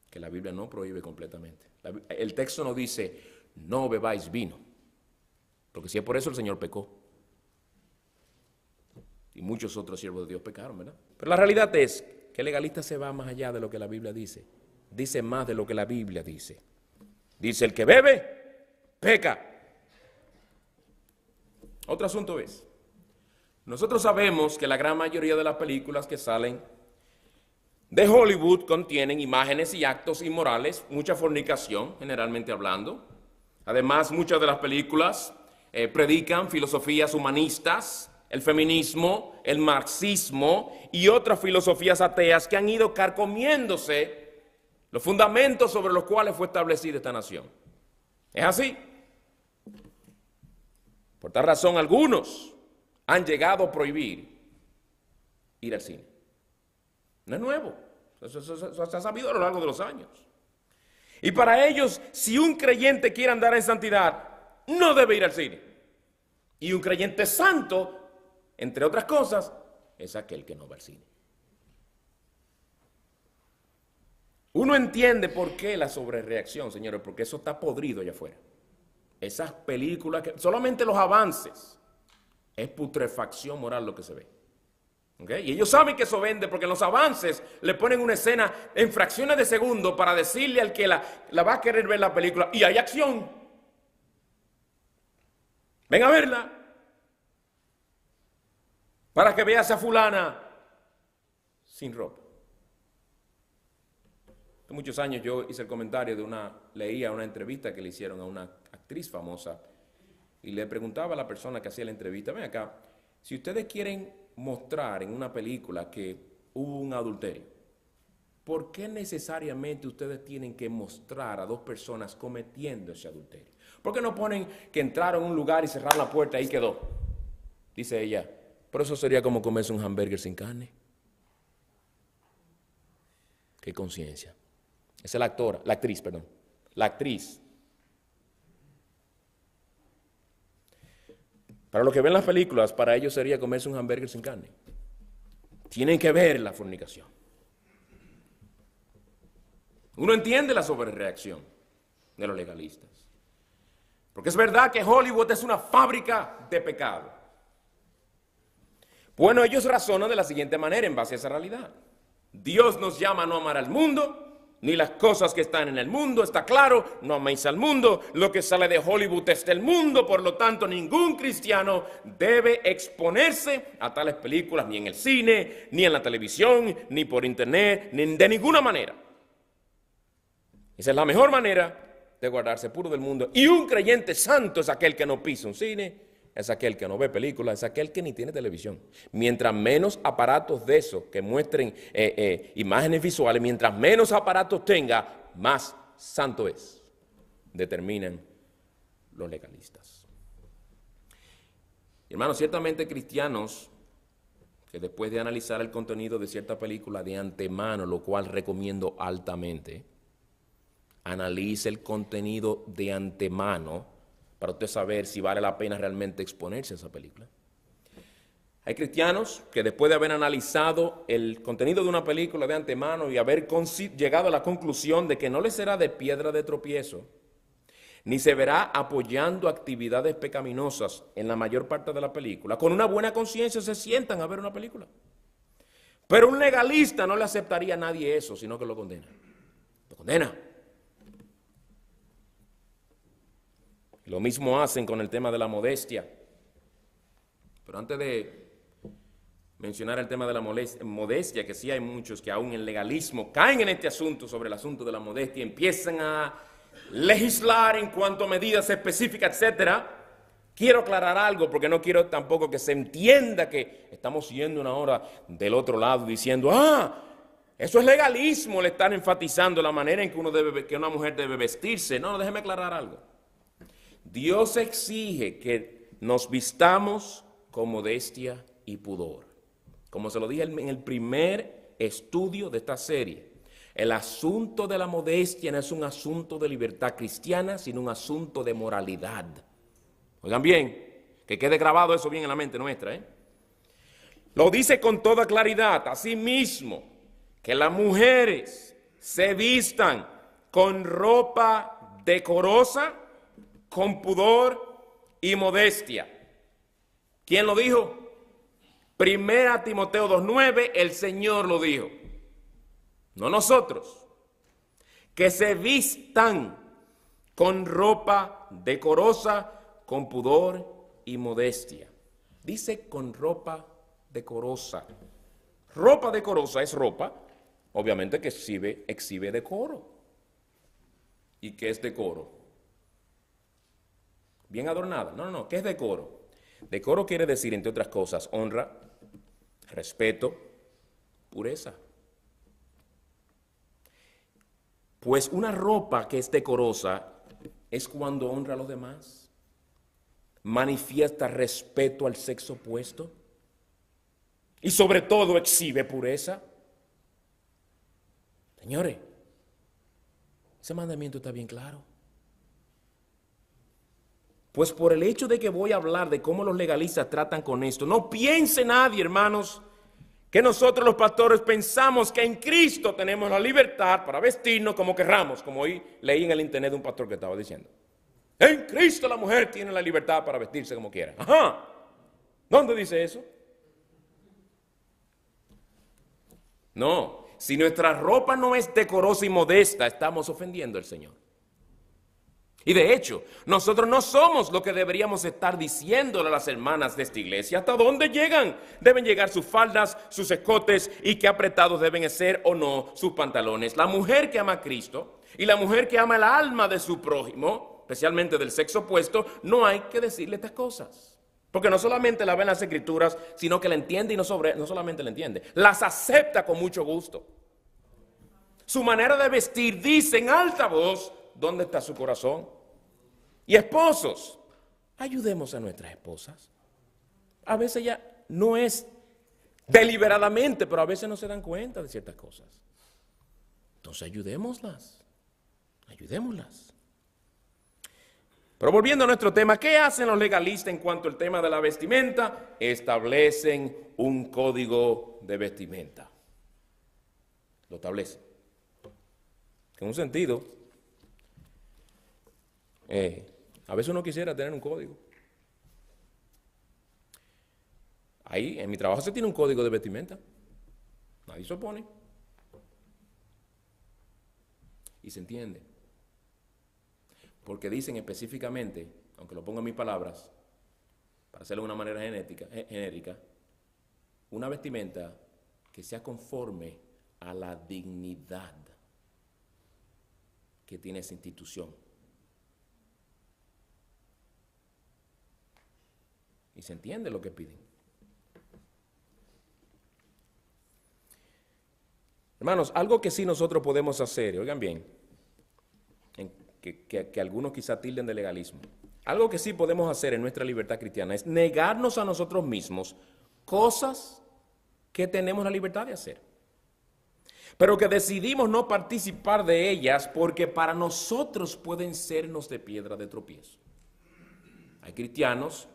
Speaker 1: Que la Biblia no prohíbe completamente. El texto no dice, no bebáis vino, porque si es por eso el Señor pecó. Y muchos otros siervos de Dios pecaron, ¿verdad? Pero la realidad es que el legalista se va más allá de lo que la Biblia dice. Dice más de lo que la Biblia dice. Dice, el que bebe, peca. Otro asunto es, nosotros sabemos que la gran mayoría de las películas que salen de Hollywood contienen imágenes y actos inmorales, mucha fornicación, generalmente hablando. Además, muchas de las películas predican filosofías humanistas, el feminismo, el marxismo y otras filosofías ateas que han ido carcomiéndose los fundamentos sobre los cuales fue establecida esta nación. ¿Es así? Por tal razón, algunos han llegado a prohibir ir al cine. No es nuevo, eso se ha sabido a lo largo de los años. Y para ellos, si un creyente quiere andar en santidad, no debe ir al cine. Y un creyente santo, entre otras cosas, es aquel que no va al cine. Uno entiende por qué la sobrereacción, señores, porque eso está podrido allá afuera. Esas películas, solamente los avances, es putrefacción moral lo que se ve. ¿Okay? Y ellos saben que eso vende porque en los avances le ponen una escena en fracciones de segundo para decirle al que la va a querer ver la película, y hay acción. Ven a verla. Para que veas a fulana sin ropa. Hace muchos años yo hice el comentario leía una entrevista que le hicieron a una actriz famosa y le preguntaba a la persona que hacía la entrevista, ven acá, si ustedes quieren mostrar en una película que hubo un adulterio, ¿por qué necesariamente ustedes tienen que mostrar a dos personas cometiendo ese adulterio? ¿Por qué no ponen que entraron a un lugar y cerraron la puerta y ahí quedó? Dice ella, pero eso sería como comerse un hamburger sin carne. ¿Qué conciencia? Esa es la actriz. La actriz. Para los que ven las películas, para ellos sería comerse un hamburger sin carne. Tienen que ver la fornicación. Uno entiende la sobrereacción de los legalistas. Porque es verdad que Hollywood es una fábrica de pecado. Bueno, ellos razonan de la siguiente manera en base a esa realidad. Dios nos llama a no amar al mundo, ni las cosas que están en el mundo, está claro, no améis al mundo, lo que sale de Hollywood es del mundo, por lo tanto ningún cristiano debe exponerse a tales películas, ni en el cine, ni en la televisión, ni por internet, ni de ninguna manera. Esa es la mejor manera de guardarse puro del mundo. Y un creyente santo es aquel que no pisa un cine, es aquel que no ve películas, es aquel que ni tiene televisión. Mientras menos aparatos de esos que muestren imágenes visuales, mientras menos aparatos tenga, más santo es, determinan los legalistas. Hermanos, ciertamente cristianos que después de analizar el contenido de cierta película de antemano, lo cual recomiendo altamente, analice el contenido de antemano para usted saber si vale la pena realmente exponerse a esa película. Hay cristianos que después de haber analizado el contenido de una película de antemano y haber llegado a la conclusión de que no les será de piedra de tropiezo, ni se verá apoyando actividades pecaminosas en la mayor parte de la película, con una buena conciencia se sientan a ver una película. Pero un legalista no le aceptaría a nadie eso, sino que lo condena. Lo condena. Lo mismo hacen con el tema de la modestia. Pero antes de mencionar el tema de la modestia, que sí hay muchos que aún en legalismo caen en este asunto, sobre el asunto de la modestia, empiezan a legislar en cuanto a medidas específicas, etcétera. Quiero aclarar algo porque no quiero tampoco que se entienda que estamos yendo una hora del otro lado diciendo, eso es legalismo, le están enfatizando la manera en que una mujer debe vestirse. No, déjeme aclarar algo. Dios exige que nos vistamos con modestia y pudor. Como se lo dije en el primer estudio de esta serie, el asunto de la modestia no es un asunto de libertad cristiana, sino un asunto de moralidad. Oigan bien, que quede grabado eso bien en la mente nuestra. Lo dice con toda claridad, asimismo, que las mujeres se vistan con ropa decorosa, con pudor y modestia. ¿Quién lo dijo? Primera Timoteo 2:9, el Señor lo dijo. No nosotros. Que se vistan con ropa decorosa, con pudor y modestia. Dice con ropa decorosa. Ropa decorosa es ropa, obviamente, que exhibe decoro. ¿Y qué es decoro? Bien adornada. No, ¿qué es decoro? Decoro quiere decir, entre otras cosas, honra, respeto, pureza. Pues una ropa que es decorosa es cuando honra a los demás, manifiesta respeto al sexo opuesto y sobre todo exhibe pureza. Señores, ese mandamiento está bien claro. Pues por el hecho de que voy a hablar de cómo los legalistas tratan con esto, no piense nadie, hermanos, que nosotros los pastores pensamos que en Cristo tenemos la libertad para vestirnos como querramos, como hoy leí en el internet de un pastor que estaba diciendo. En Cristo la mujer tiene la libertad para vestirse como quiera. Ajá. ¿Dónde dice eso? No, si nuestra ropa no es decorosa y modesta, estamos ofendiendo al Señor. Y de hecho, nosotros no somos lo que deberíamos estar diciéndole a las hermanas de esta iglesia. ¿Hasta dónde llegan? Deben llegar sus faldas, sus escotes y qué apretados deben ser o no sus pantalones. La mujer que ama a Cristo y la mujer que ama el alma de su prójimo, especialmente del sexo opuesto, no hay que decirle estas cosas. Porque no solamente la ve en las Escrituras, sino que la entiende y no solamente la entiende, las acepta con mucho gusto. su manera de vestir, dice en alta voz dónde está su corazón. Y esposos, ayudemos a nuestras esposas. A veces ya no es deliberadamente, pero a veces no se dan cuenta de ciertas cosas. Entonces ayudémoslas. Pero volviendo a nuestro tema, ¿qué hacen los legalistas en cuanto al tema de la vestimenta? Establecen un código de vestimenta. Lo establecen. En un sentido, a veces uno quisiera tener un código. Ahí, en mi trabajo se tiene un código de vestimenta. Nadie se opone. Y se entiende. Porque dicen específicamente, aunque lo pongo en mis palabras, para hacerlo de una manera genérica, una vestimenta que sea conforme a la dignidad que tiene esa institución. Y se entiende lo que piden. Hermanos, algo que sí nosotros podemos hacer, oigan bien, que algunos quizá tilden de legalismo, algo que sí podemos hacer en nuestra libertad cristiana es negarnos a nosotros mismos cosas que tenemos la libertad de hacer, pero que decidimos no participar de ellas porque para nosotros pueden sernos de piedra de tropiezo. Hay cristianos,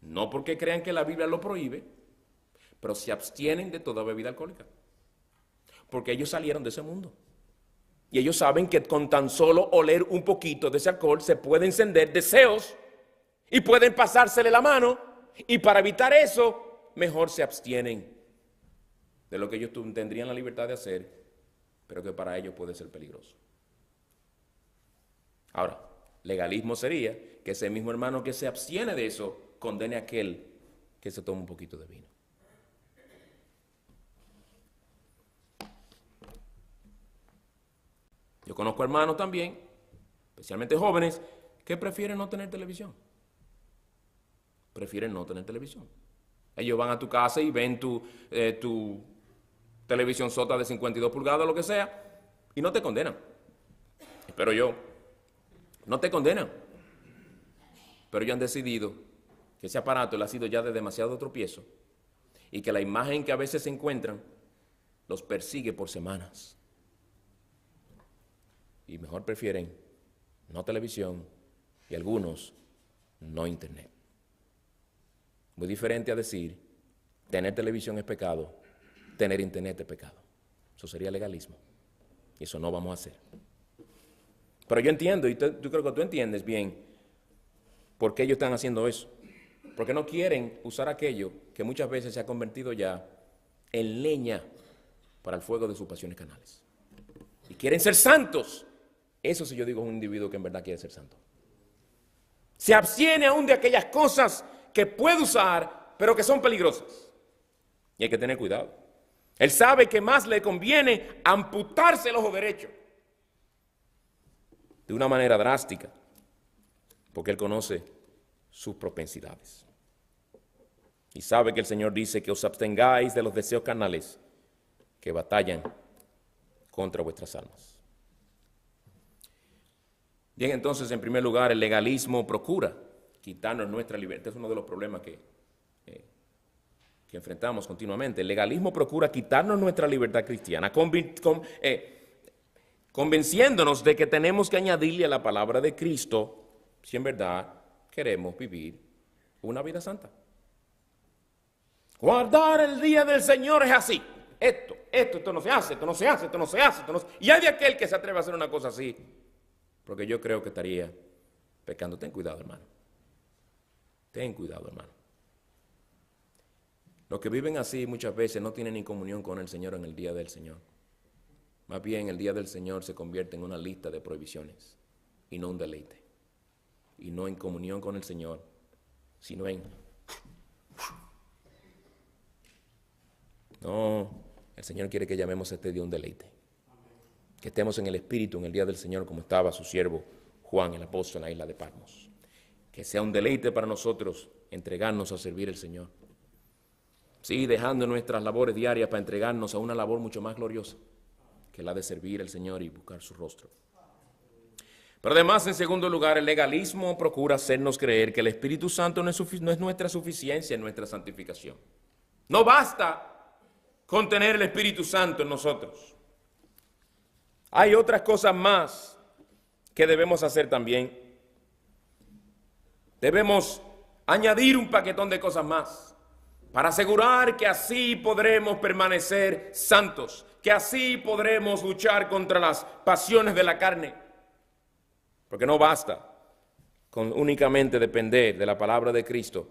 Speaker 1: no porque crean que la Biblia lo prohíbe, pero se abstienen de toda bebida alcohólica, porque ellos salieron de ese mundo. Y ellos saben que con tan solo oler un poquito de ese alcohol se puede encender deseos y pueden pasársele la mano, y para evitar eso, mejor se abstienen de lo que ellos tendrían la libertad de hacer, pero que para ellos puede ser peligroso. Ahora, legalismo sería que ese mismo hermano que se abstiene de eso condene a aquel que se toma un poquito de vino. Yo conozco hermanos también, especialmente jóvenes, que prefieren no tener televisión. Prefieren no tener televisión. Ellos van a tu casa y ven tu televisión sota de 52 pulgadas, lo que sea, y no te condenan. Espero yo. No te condenan. Pero ellos han decidido que ese aparato le ha sido ya de demasiado tropiezo y que la imagen que a veces se encuentran los persigue por semanas. Y mejor prefieren no televisión y algunos no internet. Muy diferente a decir, tener televisión es pecado, tener internet es pecado. Eso sería legalismo. Y eso no vamos a hacer. Pero yo entiendo, y yo creo que tú entiendes bien, por qué ellos están haciendo eso. Porque no quieren usar aquello que muchas veces se ha convertido ya en leña para el fuego de sus pasiones carnales. Y quieren ser santos. Eso sí yo digo es un individuo que en verdad quiere ser santo. Se abstiene aún de aquellas cosas que puede usar, pero que son peligrosas. Y hay que tener cuidado. Él sabe que más le conviene amputarse el ojo derecho de una manera drástica, porque él conoce sus propensidades. Y sabe que el Señor dice que os abstengáis de los deseos carnales que batallan contra vuestras almas. Bien, entonces, en primer lugar, el legalismo procura quitarnos nuestra libertad. Es uno de los problemas que enfrentamos continuamente. El legalismo procura quitarnos nuestra libertad cristiana, convenciéndonos de que tenemos que añadirle a la palabra de Cristo si en verdad queremos vivir una vida santa. Guardar el día del Señor es así. Esto no se hace, esto no se hace. Y hay de aquel que se atreve a hacer una cosa así, porque yo creo que estaría pecando. Ten cuidado, hermano. Ten cuidado, hermano. Los que viven así muchas veces no tienen ni comunión con el Señor en el día del Señor. Más bien el día del Señor se convierte en una lista de prohibiciones y no un deleite. Y no en comunión con el Señor, sino en... No, el Señor quiere que llamemos a este día un deleite. Que estemos en el Espíritu en el día del Señor como estaba su siervo Juan, el apóstol, en la isla de Patmos. Que sea un deleite para nosotros entregarnos a servir al Señor. Sí, dejando nuestras labores diarias para entregarnos a una labor mucho más gloriosa, que la de servir al Señor y buscar su rostro. Pero además, en segundo lugar, el legalismo procura hacernos creer que el Espíritu Santo no es nuestra suficiencia en nuestra santificación. No basta con tener el Espíritu Santo en nosotros. Hay otras cosas más que debemos hacer también. Debemos añadir un paquetón de cosas más para asegurar que así podremos permanecer santos, que así podremos luchar contra las pasiones de la carne. Porque no basta con únicamente depender de la palabra de Cristo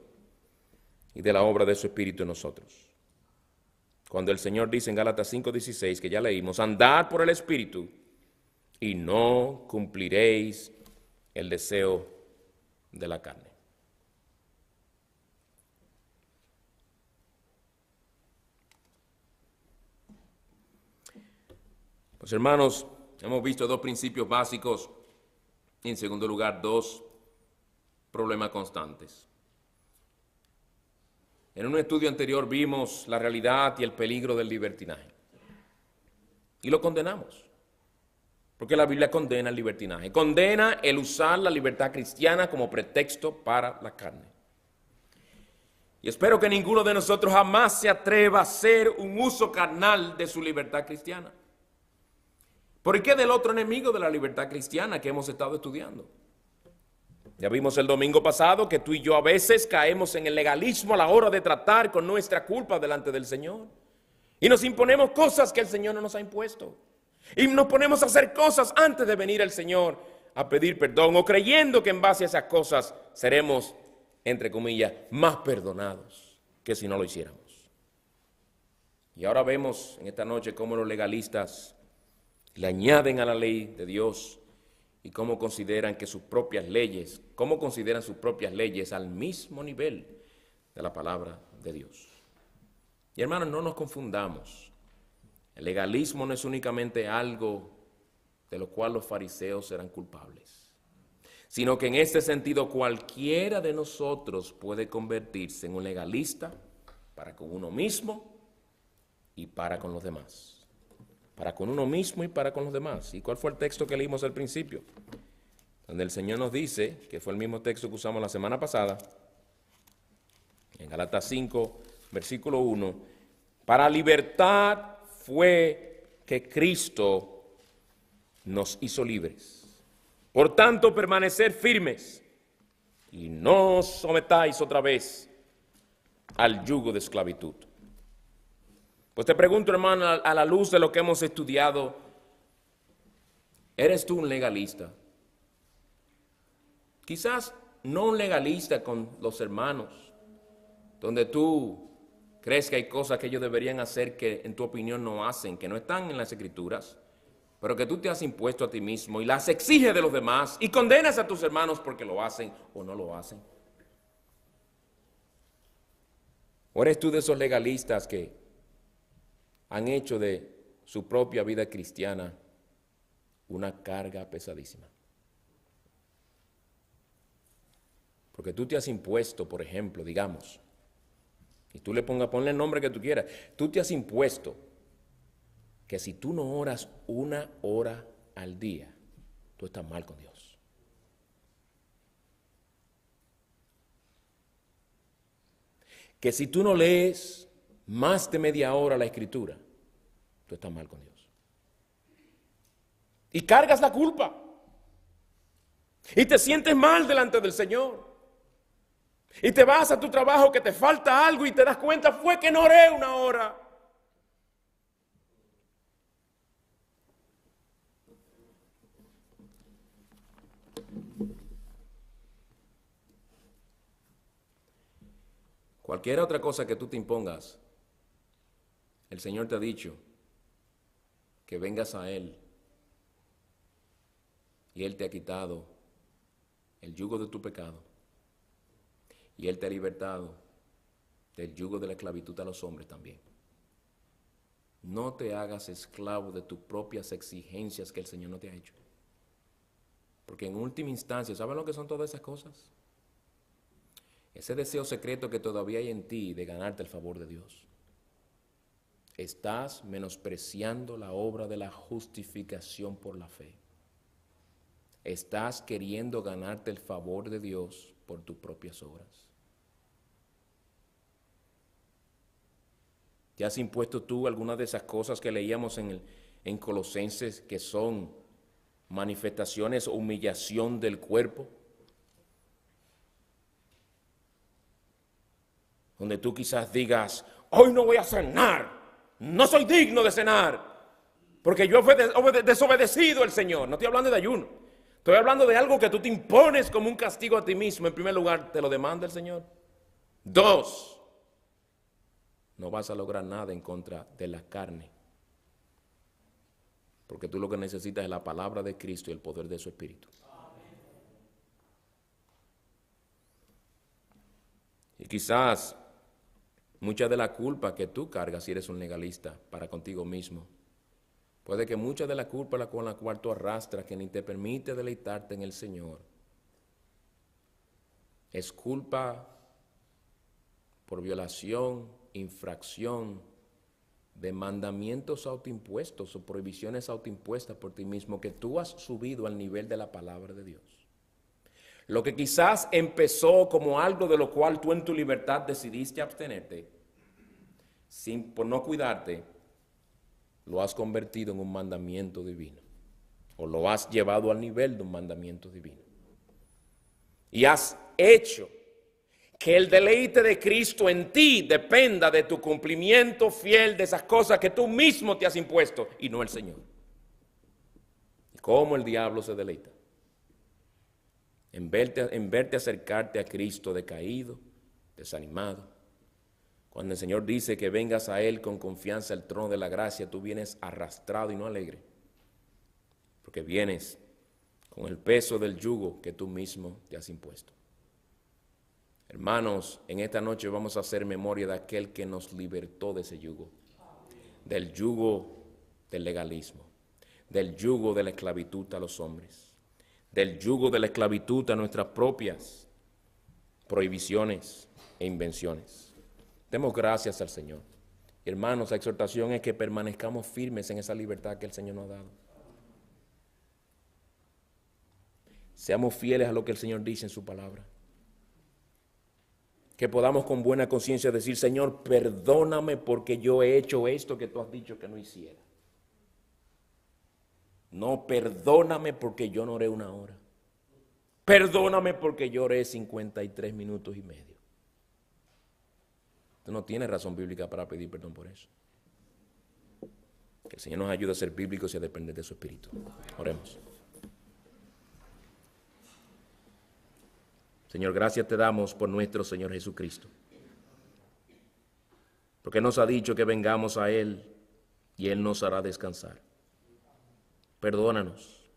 Speaker 1: y de la obra de su Espíritu en nosotros. Cuando el Señor dice en Gálatas 5:16, que ya leímos, andad por el Espíritu y no cumpliréis el deseo de la carne. Pues hermanos, hemos visto dos principios básicos y en segundo lugar dos problemas constantes. En un estudio anterior vimos la realidad y el peligro del libertinaje y lo condenamos. Porque la Biblia condena el libertinaje, condena el usar la libertad cristiana como pretexto para la carne. Y espero que ninguno de nosotros jamás se atreva a hacer un uso carnal de su libertad cristiana. ¿Por qué del otro enemigo de la libertad cristiana que hemos estado estudiando? Ya vimos el domingo pasado que tú y yo a veces caemos en el legalismo a la hora de tratar con nuestra culpa delante del Señor. Y nos imponemos cosas que el Señor no nos ha impuesto. Y nos ponemos a hacer cosas antes de venir al Señor a pedir perdón o creyendo que en base a esas cosas seremos, entre comillas, más perdonados que si no lo hiciéramos. Y ahora vemos en esta noche cómo los legalistas le añaden a la ley de Dios y cómo consideran sus propias leyes al mismo nivel de la palabra de Dios. Y hermanos, no nos confundamos. El legalismo no es únicamente algo de lo cual los fariseos eran culpables, sino que en este sentido cualquiera de nosotros puede convertirse en un legalista para con uno mismo y para con los demás. Para con uno mismo y para con los demás. ¿Y cuál fue el texto que leímos al principio? Donde el Señor nos dice, que fue el mismo texto que usamos la semana pasada, en Gálatas 5, versículo 1, para libertad fue que Cristo nos hizo libres. Por tanto, permanecer firmes y no os sometáis otra vez al yugo de esclavitud. Pues te pregunto, hermano, a la luz de lo que hemos estudiado, ¿eres tú un legalista? Quizás no un legalista con los hermanos, donde tú crees que hay cosas que ellos deberían hacer que en tu opinión no hacen, que no están en las Escrituras, pero que tú te has impuesto a ti mismo y las exiges de los demás y condenas a tus hermanos porque lo hacen o no lo hacen. ¿O eres tú de esos legalistas que han hecho de su propia vida cristiana una carga pesadísima? Porque tú te has impuesto, por ejemplo, digamos, y tú ponle el nombre que tú quieras, tú te has impuesto que si tú no oras 1 hora al día, tú estás mal con Dios. Que si tú no lees más de media hora la Escritura, tú estás mal con Dios. Y cargas la culpa. Y te sientes mal delante del Señor. Y te vas a tu trabajo que te falta algo y te das cuenta, fue que no oré 1 hora. Cualquier otra cosa que tú te impongas, el Señor te ha dicho que vengas a Él y Él te ha quitado el yugo de tu pecado y Él te ha libertado del yugo de la esclavitud a los hombres también. No te hagas esclavo de tus propias exigencias que el Señor no te ha hecho. Porque en última instancia, ¿saben lo que son todas esas cosas? Ese deseo secreto que todavía hay en ti de ganarte el favor de Dios. estás menospreciando la obra de la justificación por la fe. Estás queriendo ganarte el favor de Dios por tus propias obras. ¿Te has impuesto tú algunas de esas cosas que leíamos en Colosenses, que son manifestaciones o humillación del cuerpo? Donde tú quizás digas, hoy no voy a cenar, no soy digno de cenar, porque yo he desobedecido al Señor. No estoy hablando de ayuno, estoy hablando de algo que tú te impones como un castigo a ti mismo. En primer lugar, te lo demanda el Señor. 2, no vas a lograr nada en contra de la carne, porque tú lo que necesitas es la palabra de Cristo y el poder de su Espíritu. Y quizás mucha de la culpa que tú cargas si eres un legalista para contigo mismo, puede que mucha de la culpa con la cual tú arrastras, que ni te permite deleitarte en el Señor, es culpa por violación, infracción de mandamientos autoimpuestos o prohibiciones autoimpuestas por ti mismo que tú has subido al nivel de la palabra de Dios. Lo que quizás empezó como algo de lo cual tú en tu libertad decidiste abstenerte, por no cuidarte, lo has convertido en un mandamiento divino, o lo has llevado al nivel de un mandamiento divino. Y has hecho que el deleite de Cristo en ti dependa de tu cumplimiento fiel de esas cosas que tú mismo te has impuesto y no el Señor. ¿Y cómo el diablo se deleita? En verte acercarte a Cristo decaído, desanimado. Cuando el Señor dice que vengas a Él con confianza al trono de la gracia, tú vienes arrastrado y no alegre, porque vienes con el peso del yugo que tú mismo te has impuesto. Hermanos, en esta noche vamos a hacer memoria de aquel que nos libertó de ese yugo, del yugo del legalismo, del yugo de la esclavitud a los hombres, del yugo de la esclavitud a nuestras propias prohibiciones e invenciones. Demos gracias al Señor. Hermanos, la exhortación es que permanezcamos firmes en esa libertad que el Señor nos ha dado. Seamos fieles a lo que el Señor dice en su palabra. Que podamos con buena conciencia decir, Señor, perdóname porque yo he hecho esto que tú has dicho que no hiciera. No, perdóname porque yo no oré 1 hora. Perdóname porque yo oré 53 minutos y medio. Tú no tienes razón bíblica para pedir perdón por eso. Que el Señor nos ayude a ser bíblicos y a depender de su Espíritu. Oremos. Señor, gracias te damos por nuestro Señor Jesucristo, porque nos ha dicho que vengamos a Él y Él nos hará descansar. Perdónanos,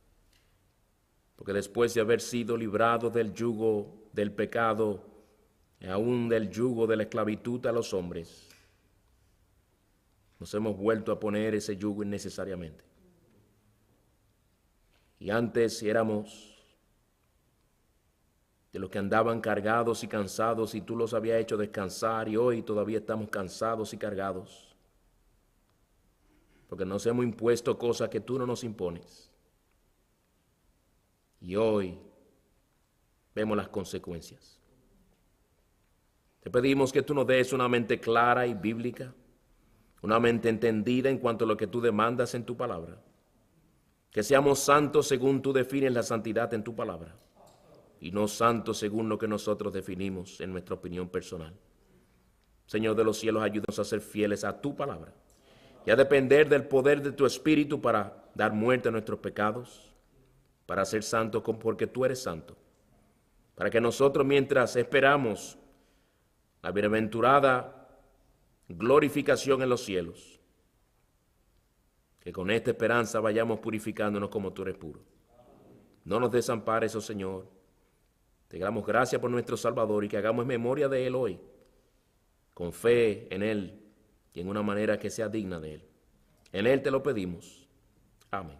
Speaker 1: porque después de haber sido librados del yugo del pecado, y aún del yugo de la esclavitud a los hombres, nos hemos vuelto a poner ese yugo innecesariamente. Y antes éramos de los que andaban cargados y cansados y tú los habías hecho descansar, y hoy todavía estamos cansados y cargados porque nos hemos impuesto cosas que tú no nos impones, y hoy vemos las consecuencias. Te pedimos que tú nos des una mente clara y bíblica, una mente entendida en cuanto a lo que tú demandas en tu palabra, que seamos santos según tú defines la santidad en tu palabra, y no santos según lo que nosotros definimos en nuestra opinión personal. Señor de los cielos, ayúdanos a ser fieles a tu palabra y a depender del poder de tu Espíritu para dar muerte a nuestros pecados, para ser santos porque tú eres santo, para que nosotros, mientras esperamos la bienaventurada glorificación en los cielos, que con esta esperanza vayamos purificándonos como tú eres puro. No nos desampares, oh Señor. Te damos gracias por nuestro Salvador y que hagamos memoria de Él hoy, con fe en Él y en una manera que sea digna de Él. En Él te lo pedimos. Amén.